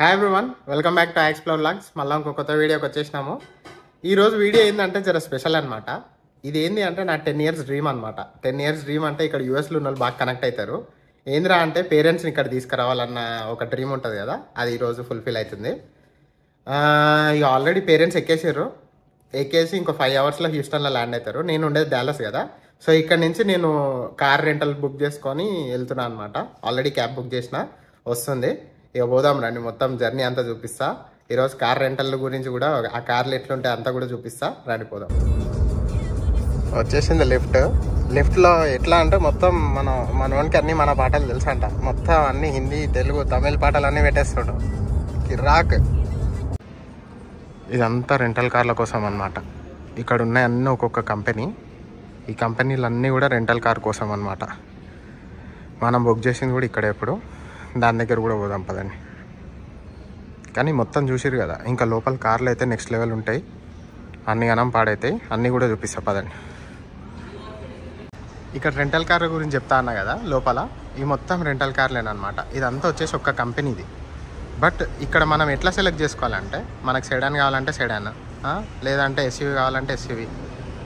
Hi everyone, welcome back to explore logs. మళ్ళీ ఇంకో కొత్త వీడియోకి వచ్చేసినాము. ఈరోజు వీడియో ఏంటంటే జర స్పెషల్ అనమాట. ఇది ఏంటి అంటే నా 10 years డ్రీమ్ అనమాట. 10 years డ్రీమ్ అంటే ఇక్కడ యూఎస్లో ఉన్న వాళ్ళు బాగా కనెక్ట్ అవుతారు. ఏంద్రా అంటే పేరెంట్స్ని ఇక్కడ తీసుకురావాలన్న ఒక డ్రీమ్ ఉంటుంది కదా, అది ఈరోజు ఫుల్ఫిల్ అవుతుంది. ఇక ఆల్రెడీ పేరెంట్స్ ఎక్కేసి ఇంకో 5 hours హ్యూస్టన్లో ల్యాండ్ అవుతారు. నేను ఉండేది డాలస్ కదా, సో ఇక్కడ నుంచి నేను కార్ రెంటల్ బుక్ చేసుకొని వెళ్తున్నాను అనమాట. ఆల్రెడీ క్యాబ్ బుక్ చేసిన, వస్తుంది. ఇక పోదాం రండి, మొత్తం జర్నీ అంతా చూపిస్తా. ఈరోజు కార్ రెంటల్ గురించి కూడా, ఆ కార్లు ఎట్లుంటాయి అంతా కూడా చూపిస్తా. రండి పోదాం. వచ్చేసింది లిఫ్ట్లో ఎట్లా అంటే మొత్తం మనకి అన్ని మన పాటలు తెలుసు అంట. మొత్తం అన్ని హిందీ, తెలుగు, తమిళ పాటలు అన్నీ పెట్టేస్తుంటాం. కిరాక్. ఇదంతా రెంటల్ కార్ల కోసం అనమాట. ఇక్కడ ఉన్నాయి అన్నీ ఒక్కొక్క కంపెనీ. ఈ కంపెనీలన్నీ కూడా రెంటల్ కార్ కోసం అనమాట. మనం బుక్ చేసింది కూడా ఇక్కడ. ఎప్పుడు దాని దగ్గర కూడా పోదాం పదండి. కానీ మొత్తం చూసిరు కదా, ఇంకా లోపల కార్లు అయితే నెక్స్ట్ లెవెల్ ఉంటాయి. అన్ని గనం పాడైతాయి, అన్నీ కూడా చూపిస్తా పదండి. ఇక్కడ రెంటల్ కార్ గురించి చెప్తా అన్నా కదా. లోపల ఈ మొత్తం రెంటల్ కార్లేనమాట. ఇదంతా వచ్చేసి ఒక్క కంపెనీది. బట్ ఇక్కడ మనం ఎట్లా సెలెక్ట్ చేసుకోవాలంటే, మనకు సెడాన్ కావాలంటే సెడాన్, లేదంటే ఎస్యూవీ కావాలంటే ఎస్యూవీ,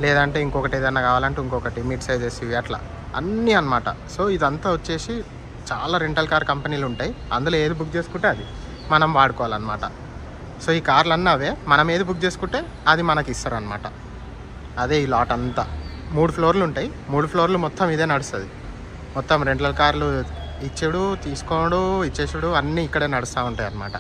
లేదంటే ఇంకొకటి ఏదైనా కావాలంటే ఇంకొకటి మిడ్ సైజ్ ఎస్యూవీ, అట్లా అన్నీ అనమాట. సో ఇదంతా వచ్చేసి చాలా రెంటల్ కార్ కంపెనీలు ఉంటాయి. అందులో ఏది బుక్ చేసుకుంటే అది మనం వాడుకోవాలన్నమాట. సో ఈ కార్లు అన్నీ అవే. మనం ఏది బుక్ చేసుకుంటే అది మనకి ఇస్తారనమాట. అదే ఈ లాట్ అంతా 3 floors ఉంటాయి. 3 floors మొత్తం ఇదే నడుస్తుంది. మొత్తం రెంటల్ కార్లు ఇచ్చేడు, తీసుకోడు, ఇచ్చేసాడు అన్నీ ఇక్కడే నడుస్తూ ఉంటాయి అన్నమాట.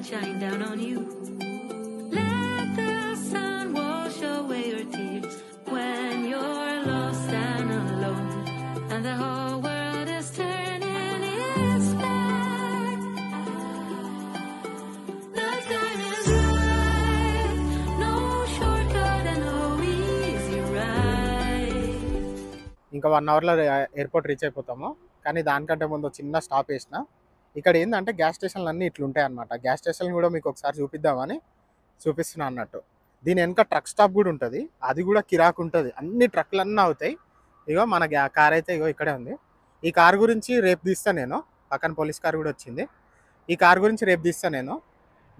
Shine down on you. Let the sun wash away your tears when you're lost and alone, and the whole world is turning its back. The time is right, no shortcut and no easy ride. ఇంకా 1 hourలో airport reach అయిపోతాము. కానీ దానికంటే ముందు చిన్న stop వేసిన. ఇక్కడ ఏంటంటే gas స్టేషన్లు అన్నీ ఇట్లుంటాయి అన్నమాట. గ్యాస్ స్టేషన్ కూడా మీకు ఒకసారి చూపిద్దామని చూపిస్తున్నా అన్నట్టు. దీని వెనక ట్రక్ స్టాప్ కూడా ఉంటుంది. అది కూడా కిరాక్ ఉంటుంది. అన్ని ట్రక్లు అన్నీ అవుతాయి. ఇగో మన కార్ అయితే ఇగో ఇక్కడే ఉంది. ఈ కార్ గురించి రేపు తీస్తా నేను. పక్కన పోలీస్ కార్ కూడా వచ్చింది. ఈ కార్ గురించి రేపు తీస్తా నేను.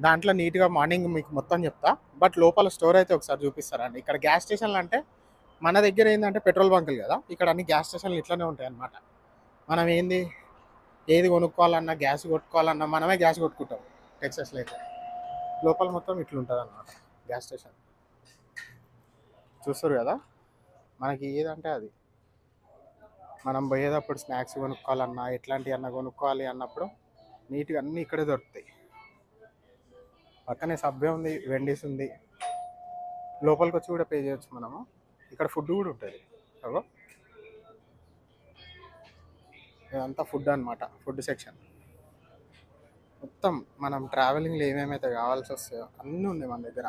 దాంట్లో నీట్గా మార్నింగ్ మీకు మొత్తం చెప్తా. బట్ లోపల స్టోర్ అయితే ఒకసారి చూపిస్తారండి. ఇక్కడ గ్యాస్ స్టేషన్లు అంటే మన దగ్గర ఏంటంటే పెట్రోల్ బంకులు కదా, ఇక్కడ అన్ని గ్యాస్ స్టేషన్లు ఇట్లనే ఉంటాయి అన్నమాట. మనం ఏది కొనుక్కోవాలన్నా, గ్యాస్ కొట్టుకోవాలన్నా మనమే గ్యాస్ కొట్టుకుంటాం టెక్సాస్లో అయితే. లోపల మొత్తం ఇట్లుంటుంది అన్నమాట గ్యాస్ స్టేషన్. చూస్తారు కదా, మనకి ఏదంటే అది మనం పోయేటప్పుడు స్నాక్స్ కొనుక్కోవాలన్నా, ఎట్లాంటివి అన్నా కొనుక్కోవాలి అన్నప్పుడు నీట్గా అన్నీ ఇక్కడే దొరుకుతాయి. పక్కనే సబ్వే ఉంది, వెండీస్ ఉంది. లోపలికి వచ్చి కూడా పే చేయొచ్చు మనము. ఇక్కడ ఫుడ్ కూడా ఉంటుంది. అగో ఇదంతా ఫుడ్ అనమాట, ఫుడ్ సెక్షన్. మొత్తం మనం ట్రావెలింగ్లో ఏమేమైతే కావాల్సి వస్తాయో అన్నీ ఉన్నాయి మన దగ్గర.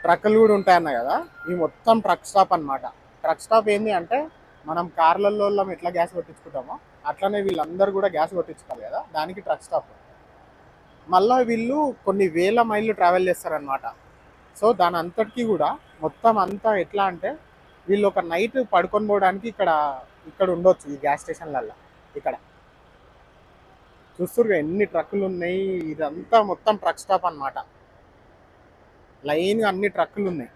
ట్రక్కులు కూడా ఉంటాయన్న కదా, ఈ మొత్తం ట్రక్ స్టాప్ అన్నమాట. ట్రక్ స్టాప్ ఏంది అంటే మనం కార్లలో ఎట్లా గ్యాస్ కొట్టించుకుంటామో అట్లనే వీళ్ళందరూ కూడా గ్యాస్ కొట్టించుకోవాలి కదా, దానికి ట్రక్ స్టాప్. మళ్ళీ వీళ్ళు కొన్ని వేల మైళ్ళు ట్రావెల్ చేస్తారనమాట. సో దాని అంతటికీ కూడా మొత్తం అంతా ఎట్లా అంటే వీళ్ళు ఒక నైట్ పడుకొని పోవడానికి ఇక్కడ ఉండొచ్చు ఈ గ్యాస్ స్టేషన్లలో. ఇక్కడ చూస్తుర్రుగా ఎన్ని ట్రక్కులు ఉన్నాయి, ఇదంతా మొత్తం ట్రక్ స్టాప్ అన్నమాట. లైన్గా అన్ని ట్రక్కులు ఉన్నాయి.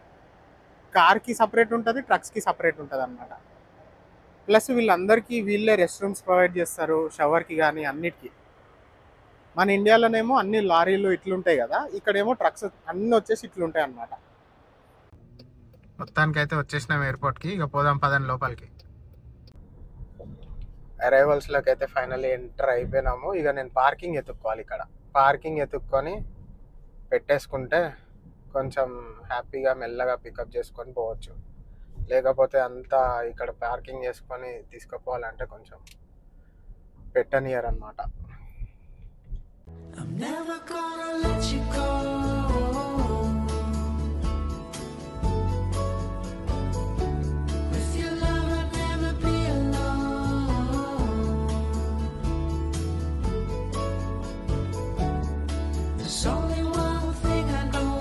కార్కి సపరేట్ ఉంటుంది, ట్రక్స్కి సపరేట్ ఉంటుంది అన్నమాట. ప్లస్ వీళ్ళందరికీ వీళ్ళే రెస్ట్ రూమ్స్ ప్రొవైడ్ చేస్తారు, షవర్కి కానీ అన్నిటికీ. మన ఇండియాలోనేమో అన్ని లారీలు ఇట్లుంటాయి కదా, ఇక్కడేమో ట్రక్స్ అన్నీ వచ్చేసి ఇట్లుంటాయి అన్నమాట. మొత్తానికైతే వచ్చేసినాం ఎయిర్పోర్ట్కి. ఇక పోదాం పదని లోపలికి. అరైవల్స్లోకి అయితే ఫైనల్లీ ఎంటర్ అయిపోయినాము. ఇక నేను పార్కింగ్ ఎత్తుక్కోవాలి. ఇక్కడ పార్కింగ్ ఎత్తుక్కొని పెట్టేసుకుంటే కొంచెం హ్యాపీగా మెల్లగా పికప్ చేసుకొని పోవచ్చు. లేకపోతే అంతా ఇక్కడ పార్కింగ్ చేసుకొని తీసుకుపోవాలంటే కొంచెం పెట్టనియర్ అన్నమాట. I'm never gonna let you go. With your love I'll never be alone. There's only one thing I know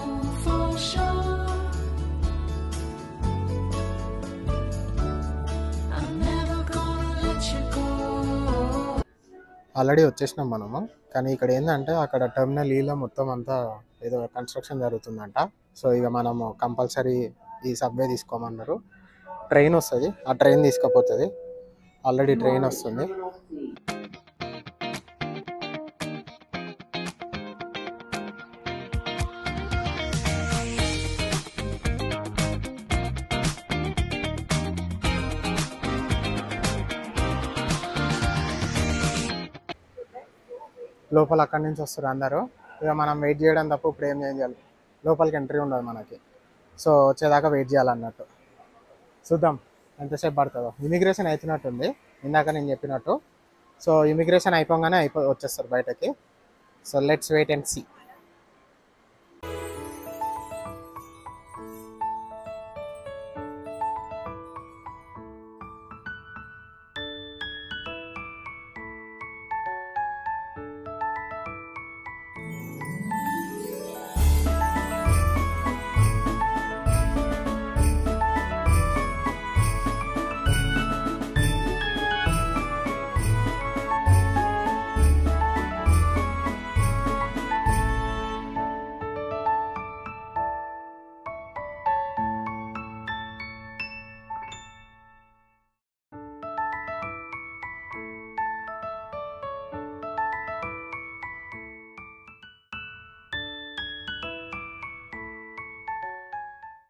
for sure. I'm never gonna let you go. Already వచ్చేసినాం మనము. కానీ ఇక్కడ ఏంటంటే అక్కడ టెర్మినల్ ఈలో మొత్తం అంతా ఏదో కన్స్ట్రక్షన్ జరుగుతుందంట. సో ఇక మనము కంపల్సరీ ఈ సబ్వే తీసుకోమన్నారు. ట్రైన్ వస్తుంది, ఆ ట్రైన్ తీసుకుపోతుంది. ఆల్రెడీ ట్రైన్ వస్తుంది. లోపల అక్కడి నుంచి వస్తారు అందరూ. ఇక మనం వెయిట్ చేయడం తప్ప ఇప్పుడు ఏం చేయాలి, లోపలికి ఎంట్రీ ఉండదు మనకి. సో వచ్చేదాకా వెయిట్ చేయాలన్నట్టు. చూద్దాం ఎంతసేపు పడుతుందో. ఇమిగ్రేషన్ అవుతున్నట్టుంది ఇందాక నేను చెప్పినట్టు. సో ఇమిగ్రేషన్ అయిపోగానే వచ్చేస్తారు బయటకి. So let's wait and see.